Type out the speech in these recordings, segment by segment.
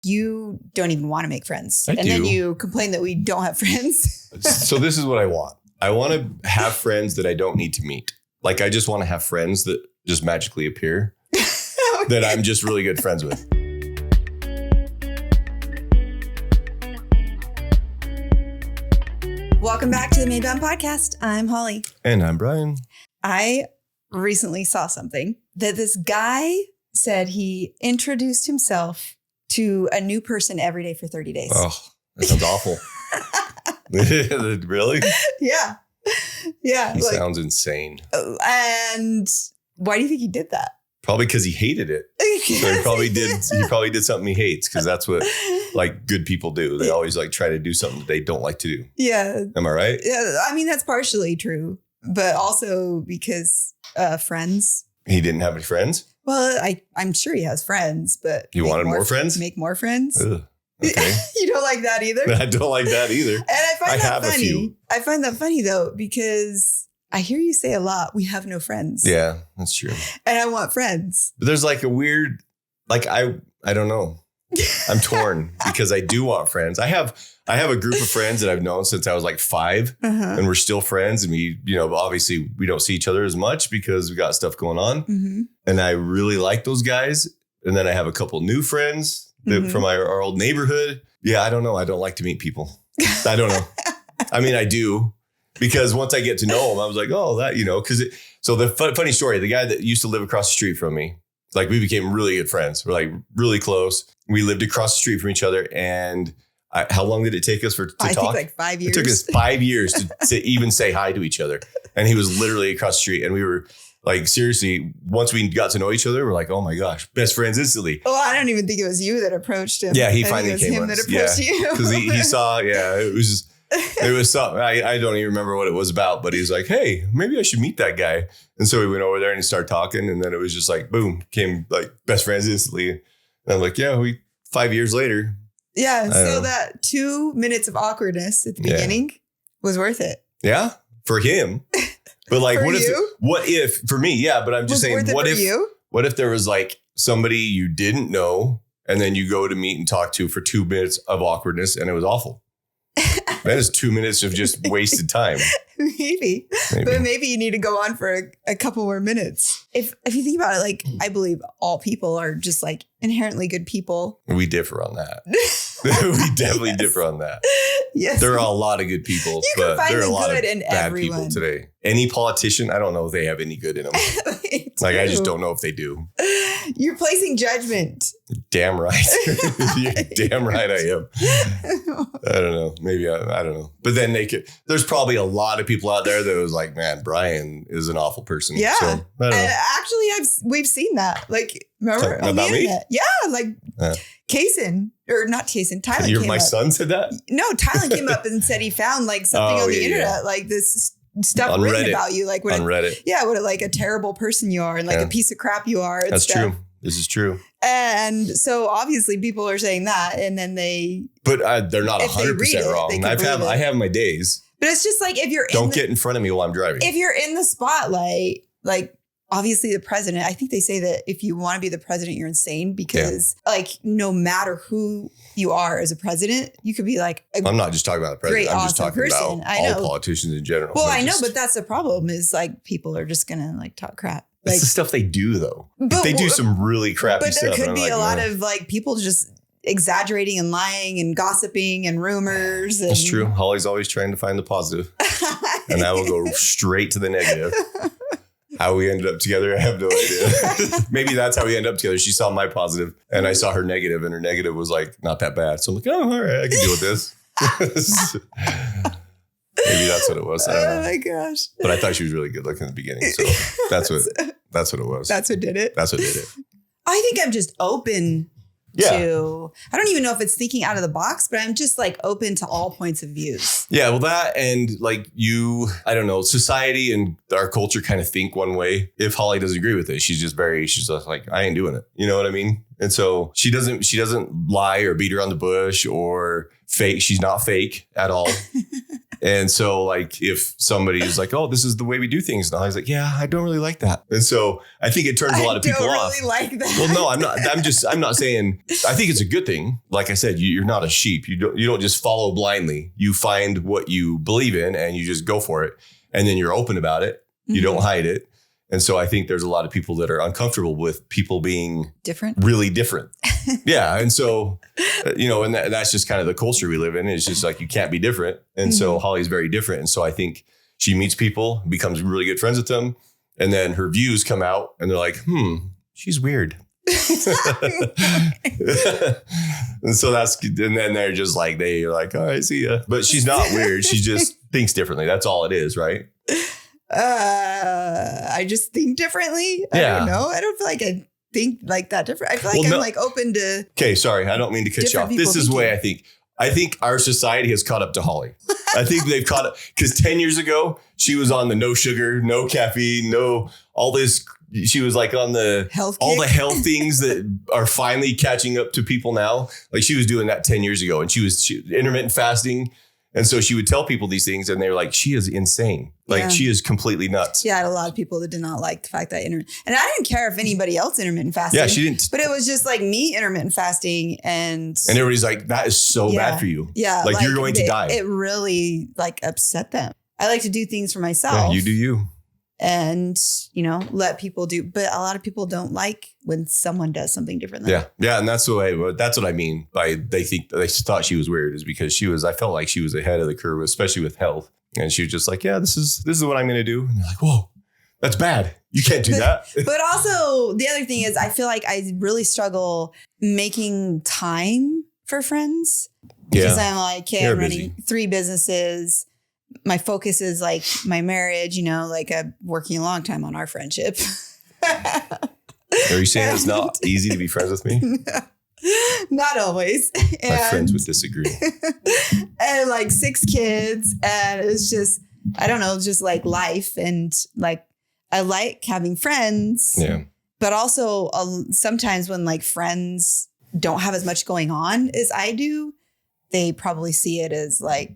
you don't even want to make friends. I do. Then you complain that we don't have friends. So this is what I want. I want to have friends that I don't need to meet. Like, I just want to have friends that just magically appear that I'm just really good friends with. Welcome back to the Maeband podcast. I'm Holly. And I'm Bryan. I recently saw something that this guy said he introduced himself to a new person every day for 30 days. Oh, that sounds awful. Really? Yeah. Yeah. He sounds insane. And why do you think he did that? Probably because he hated it. So he probably did something he hates, because that's what like good people do. They always like try to do something that they don't like to do. Yeah. Am I right? Yeah. I mean, that's partially true, but also because friends. He didn't have any friends? Well, I'm sure he has friends, but you wanted more friends? Make more friends. Ugh, okay. You don't like that either? I don't like that either. And I find that funny. I find that funny though, because I hear you say a lot, we have no friends. Yeah, that's true. And I want friends. But there's like a weird, like, I don't know. I'm torn because I do want friends. I have a group of friends that I've known since I was like 5 and we're still friends. And we, obviously we don't see each other as much because we got stuff going on. Mm-hmm. And I really like those guys. And then I have a couple new friends that, from our old neighborhood. Yeah, I don't know. I don't like to meet people. I don't know. I mean, I do. Because once I get to know him, I was like, oh, that, so the funny story, the guy that used to live across the street from me, like we became really good friends. We're like really close. We lived across the street from each other. And how long did it take us to talk? I think like 5 years. It took us 5 years to even say hi to each other. And he was literally across the street. And we were like, seriously, once we got to know each other, we're like, oh my gosh, best friends instantly. Oh, I don't even think it was you that approached him. Yeah, he finally came. It was him that approached you. Because he saw, it was something. I don't even remember what it was about, but he's like, hey, maybe I should meet that guy. And so we went over there and he started talking. And then it was just like, boom, came like best friends instantly. And I'm like, yeah, 5 years later. Yeah. So that 2 minutes of awkwardness at the beginning was worth it. Yeah. For him. But like, what if for me? Yeah. But I'm just saying, what if there was like somebody you didn't know and then you go to meet and talk to for 2 minutes of awkwardness and it was awful? That is 2 minutes of just wasted time. Maybe. But maybe you need to go on for a couple more minutes. If you think about it, like, I believe all people are just like inherently good people. We differ on that. We definitely differ on that. Yes. There are a lot of good people, but there are a lot of bad people today. Any politician, I don't know if they have any good in them. Like, I just don't know if they do. You're placing judgment. Damn right. You're damn right I am. I don't know. Maybe I don't know. But then there's probably a lot of people out there that was like, man, Bryan is an awful person. Yeah. So, I don't know. Actually, we've seen that. Like, remember on the internet? Me? Yeah. Like Kaysen, or not Kaysen, Tyler. My son said that? No, Tyler came up and said he found like something on the internet, like this stuff on written Reddit. About you, like what on Reddit. Yeah, what like a terrible person you are and like a piece of crap you are. That's true. This is true. And so obviously people are saying that, and then but they're not 100% wrong. I have my days. But it's just like, if you're get in front of me while I'm driving. If you're in the spotlight, like obviously the president, I think they say that if you want to be the president, you're insane because like no matter who you are as a president, you could be like, I'm not just talking about the president. I'm just talking person. about all politicians in general. Well, I know, but that's the problem is like people are just going to like talk crap. That's the stuff they do though. They do some really crappy stuff. But there could be a lot of like people just exaggerating and lying and gossiping and rumors. That's true. Holly's always trying to find the positive. And I will go straight to the negative. How we ended up together, I have no idea. Maybe that's how we ended up together. She saw my positive and I saw her negative, and her negative was like not that bad. So I'm like, oh, all right, I can deal with this. Maybe that's what it was. I don't know. Oh my gosh. But I thought she was really good looking in the beginning. So that's what it was. That's what did it. That's what did it. I think I'm just open to, I don't even know if it's thinking out of the box, but I'm just like open to all points of views. Yeah. Well, that and like I don't know, society and our culture kind of think one way. If Holly doesn't agree with it, she's just like, I ain't doing it. You know what I mean? And so she doesn't lie or beat around the bush or fake. She's not fake at all. And so like if somebody is like, oh, this is the way we do things. And I was like, yeah, I don't really like that. And so I think it turns a lot of people off. I don't really like that. Well, no, I'm not saying, I think it's a good thing. Like I said, you're not a sheep. You don't just follow blindly. You find what you believe in and you just go for it. And then you're open about it. You don't hide it. And so I think there's a lot of people that are uncomfortable with people being really different. Yeah. And so, and that's just kind of the culture we live in. It's just like, you can't be different. And so Holly's very different. And so I think she meets people, becomes really good friends with them. And then her views come out and they're like, she's weird. And so and then they're just like, they're like, all right, see ya. But she's not weird. She just thinks differently. That's all it is, right? I just think differently. I don't know. I don't feel like I think like that different. I feel like I'm like open to. Okay, sorry. I don't mean to cut you off. This is the way I think our society has caught up to Holly. I think they've caught up because 10 years ago, she was on the no sugar, no caffeine, no all this. She was like on the all the health things that are finally catching up to people now. Like she was doing that 10 years ago and she was intermittent fasting. And so she would tell people these things and they were like, she is insane. Like she is completely nuts. Yeah, I had a lot of people that did not like the fact that and I didn't care if anybody else intermittent fasted. Yeah, she didn't. But it was just like me intermittent fasting and everybody's like, that is so bad for you. Yeah. Like you're going to die. It really like upset them. I like to do things for myself. Yeah, you do you. And, let people do. But a lot of people don't like when someone does something different. Yeah. And that's what I mean by they thought she was weird is because I felt like she was ahead of the curve, especially with health. And she was just like, yeah, this is what I'm going to do. And they're like, whoa, that's bad. You can't do that. But also the other thing is I feel like I really struggle making time for friends because I'm like, okay, I'm running 3 businesses. My focus is like my marriage, like I'm working a long time on our friendship. Are you saying it's not easy to be friends with me? Not always. My friends would disagree. And like 6 kids. And it's just, I don't know, just like life. And like, I like having friends. Yeah. But also sometimes when like friends don't have as much going on as I do, they probably see it as like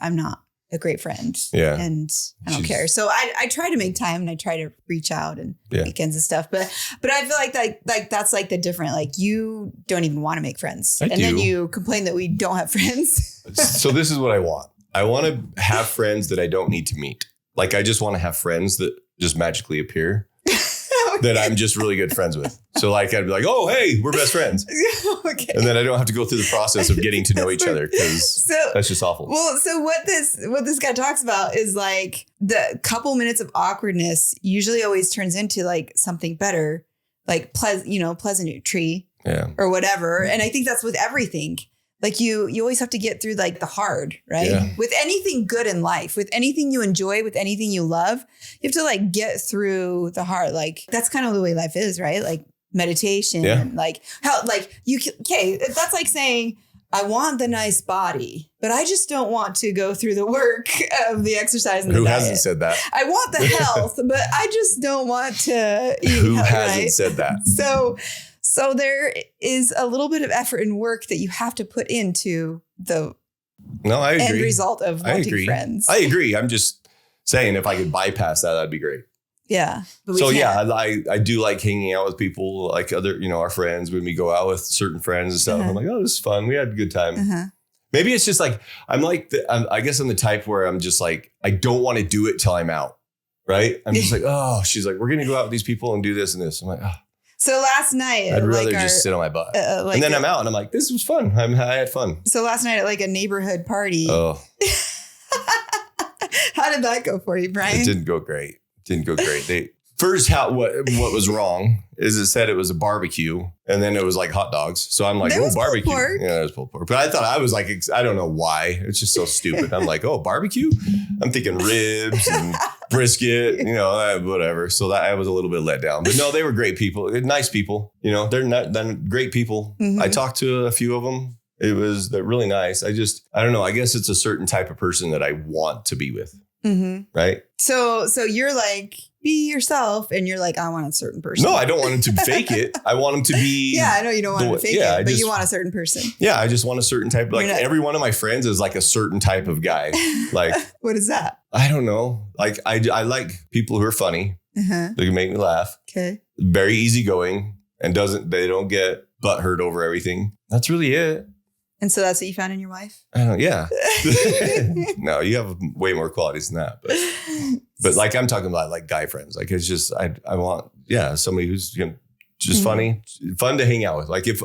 I'm not a great friend. Yeah. And I don't care. So I try to make time and I try to reach out and weekends and stuff. But I feel like that's like the different, like you don't even want to make friends. Then you complain that we don't have friends. So this is what I want. I want to have friends that I don't need to meet. Like I just want to have friends that just magically appear. That I'm just really good friends with. So like, I'd be like, oh, hey, we're best friends. Okay. And then I don't have to go through the process of getting to know each other because that's just awful. Well, so what this guy talks about is like the couple minutes of awkwardness usually always turns into like something better, like pleasantry or whatever. And I think that's with everything. Like you always have to get through like the hard, right? Yeah. With anything good in life, with anything you enjoy, with anything you love, you have to like get through the hard. Like that's kind of the way life is, right? Like meditation, and like how, like that's like saying, I want the nice body, but I just don't want to go through the work of the exercise and the diet. Who hasn't said that? I want the health, but I just don't want to eat. Who hasn't said that? So there is a little bit of effort and work that you have to put into the end result of wanting friends. I agree. I'm just saying if I could bypass that, that'd be great. Yeah. I do like hanging out with people like other, our friends when we go out with certain friends and stuff. I'm like, oh, this is fun. We had a good time. Maybe it's just like, I guess I'm the type where I'm just like, I don't want to do it till I'm out. Right. I'm just like, oh, she's like, we're going to go out with these people and do this and this. I'm like, oh. So last night, I'd rather just sit on my butt. And then I'm out and I'm like, this was fun. I had fun. So last night at like a neighborhood party. Oh. How did that go for you, Bryan? It didn't go great. What was wrong is it said it was a barbecue and then it was like hot dogs. So I'm like, barbecue. Yeah, it was pulled pork. But I thought I was like, I don't know why. It's just so stupid. I'm like, oh, barbecue? I'm thinking ribs and brisket, whatever. So that I was a little bit let down. But no, they were great people. Nice people. They're great people. Mm-hmm. I talked to a few of them. They're really nice. I don't know. I guess it's a certain type of person that I want to be with. Right. So you're like, be yourself. And you're like, I want a certain person. No, I don't want him to fake it. I want him to be. Yeah, I know you don't want him to fake it, but you want a certain person. Yeah, I just want a certain type. Like every one of my friends is like a certain type of guy. Like, what is that? I don't know. Like I like people who are funny. They can make me laugh. Okay. Very easygoing and they don't get butthurt over everything. That's really it. And so that's what you found in your wife? Yeah. No, you have way more qualities than that. But like I'm talking about like guy friends. Like it's just I want somebody who's just funny, fun to hang out with. Like if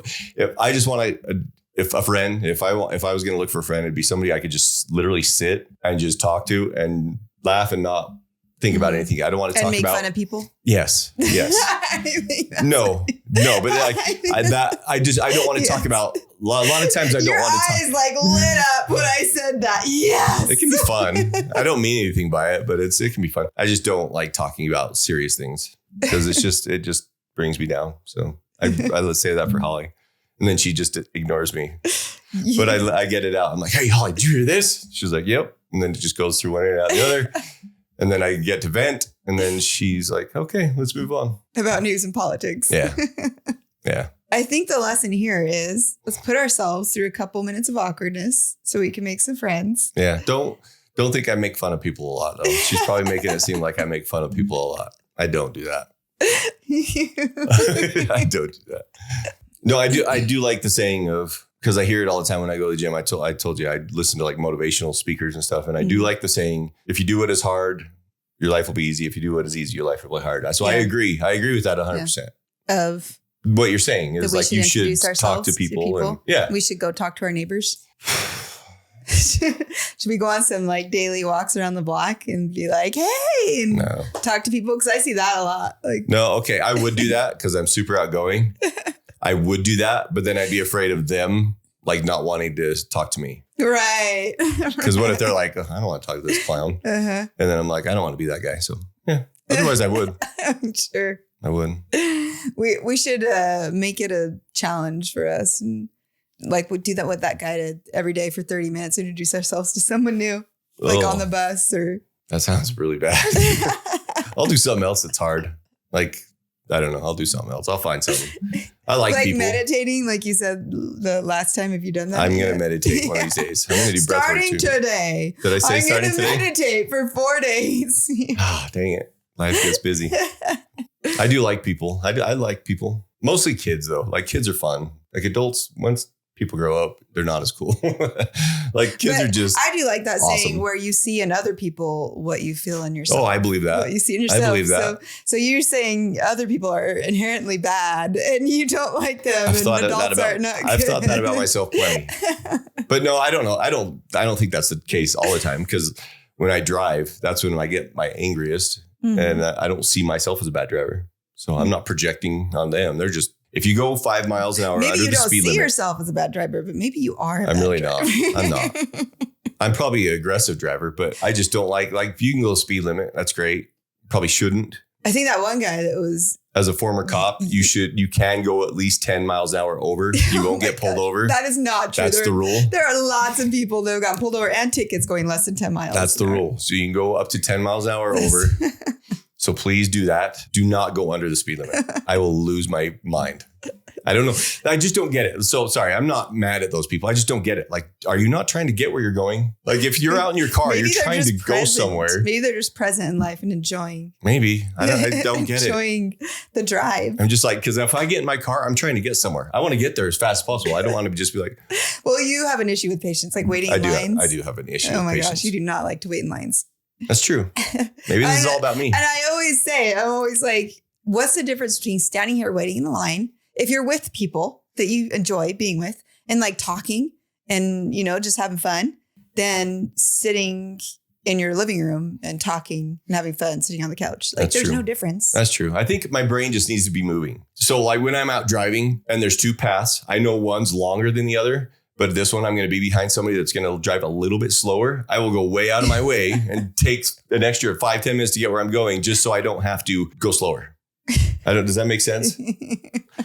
I just want to if a friend, if I was going to look for a friend, it'd be somebody I could just literally sit and just talk to and laugh and not think about anything. I don't want to talk about. And make fun of people? Yes. No, but like I don't want to talk about. A lot of times I don't want to talk. Your eyes like lit up when I said that. Yes. It can be fun. I don't mean anything by it, but it can be fun. I just don't like talking about serious things because it just brings me down. So I let's say that for Holly. And then she just ignores me. But I get it out. I'm like, hey, Holly, did you hear this? She's like, yep. And then it just goes through one ear and out the other. And then I get to vent. And then she's like, okay, let's move on. About news and politics. Yeah. Yeah. I think the lesson here is let's put ourselves through a couple minutes of awkwardness so we can make some friends. Yeah. Don't think I make fun of people a lot, though. She's probably making it seem like I make fun of people a lot. I don't do that. I don't do that. No, I do like the saying of, because I hear it all the time when I go to the gym. I told you I listen to like motivational speakers and stuff. And I do like the saying, if you do what is hard, your life will be easy. If you do what is easy, your life will be hard. So I agree. I agree with that 100%. Of what you're saying is like you should talk to people. And, we should go talk to our neighbors. Should we go on some like daily walks around the block and be like, hey, and talk to people? Because I see that a lot. Like, no, okay. I would do that because I'm super outgoing. I would do that, but then I'd be afraid of them like not wanting to talk to me. Right. Because what if they're like, oh, I don't want to talk to this clown. And then I'm like, I don't want to be that guy. So yeah, otherwise I would. I'm sure. I would. We should make it a challenge for us. And like we do that with that guy every day for 30 minutes, introduce ourselves to someone new, like on the bus or. That sounds really bad. I'll do something else that's hard. Like, I don't know. I'll do something else. I'll find something. I like people. Like meditating, like you said the last time. Have you done that? I'm going to meditate one of these days. I'm going to do breath work too. Starting today. Did I say starting today? I'm going to meditate for 4 days. Dang it. Life gets busy. I do like people. I like people. Mostly kids, though. Like kids are fun. Like adults, once people grow up, they're not as cool. Like kids are just I do like that awesome. saying where you see in other people what you feel in yourself. Oh, I believe that. What you see in yourself. I believe that. So you're saying other people are inherently bad and you don't like them. I've thought that about myself plenty. But no, I don't know. I don't think that's the case all the time because when I drive, that's when I get my angriest. And I don't see myself as a bad driver. So I'm not projecting on them. They're just, if you go 5 miles an hour under the speed limit. Maybe you don't see yourself as a bad driver, but maybe you are. I'm really not. I'm not. I'm probably an aggressive driver, but I just don't like if you can go speed limit, that's great. Probably shouldn't. I think that one guy that was. As a former cop, you can go at least 10 miles an hour over. You won't get pulled over. That is not true. That's the rule. There are lots of people that have gotten pulled over and tickets going less than 10 miles. That's the rule. So you can go up to 10 miles an hour over. So please do that. Do not go under the speed limit. I will lose my mind. I don't know. I just don't get it. So sorry, I'm not mad at those people. I just don't get it. Like, are you not trying to get where you're going? Like if you're out in your car, you're trying to go somewhere. Maybe they're just present in life and enjoying. Maybe. I don't get it. Enjoying the drive. I'm just like, because if I get in my car, I'm trying to get somewhere. I want to get there as fast as possible. I don't want to just be like. Well, you have an issue with patience, like waiting in lines. I do have an issue with patience. Oh my gosh, you do not like to wait in lines. That's true. Maybe this is all about me. And I'm always like, what's the difference between standing here waiting in the line? If you're with people that you enjoy being with and like talking and, just having fun, then sitting in your living room and talking and having fun, sitting on the couch. Like there's no difference. That's true. I think my brain just needs to be moving. So like when I'm out driving and there's 2 paths, I know one's longer than the other. But this one, I'm going to be behind somebody that's going to drive a little bit slower. I will go way out of my way and take an extra 5-10 minutes to get where I'm going just so I don't have to go slower. Does that make sense?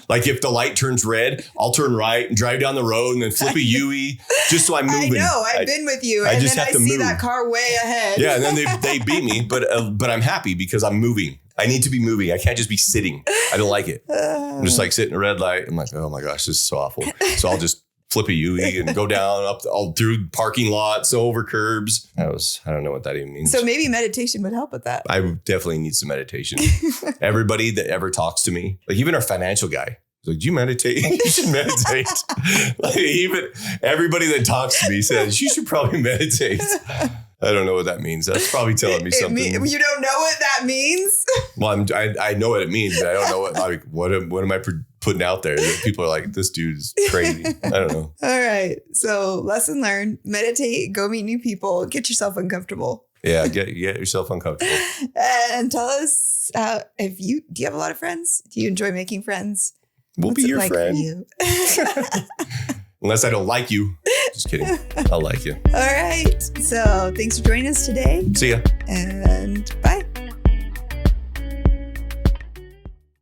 Like if the light turns red, I'll turn right and drive down the road and then flip a U-E just so I'm moving. I know. I've been with you. I And just then have I to see move. that car way ahead. Yeah. And then they beat me, but I'm happy because I'm moving. I need to be moving. I can't just be sitting. I don't like it. I'm just like sitting in a red light. I'm like, oh my gosh, this is so awful. So I'll just flip a U-E and go down all through parking lots, over curbs. I don't know what that even means. So maybe meditation would help with that. I definitely need some meditation. Everybody that ever talks to me, like even our financial guy, he's like, do you meditate? You should meditate. Like even everybody that talks to me says, you should probably meditate. I don't know what that means. That's probably telling me something. You don't know what that means? Well, I know what it means, but I don't know what am I putting out there? People are like, this dude's crazy. I don't know. All right. So lesson learned, meditate, go meet new people, get yourself uncomfortable. Yeah. Get yourself uncomfortable. And tell us do you have a lot of friends? Do you enjoy making friends? We'll be your friend. For you? Unless I don't like you. Just kidding. I'll like you. All right. So thanks for joining us today. See ya. And bye.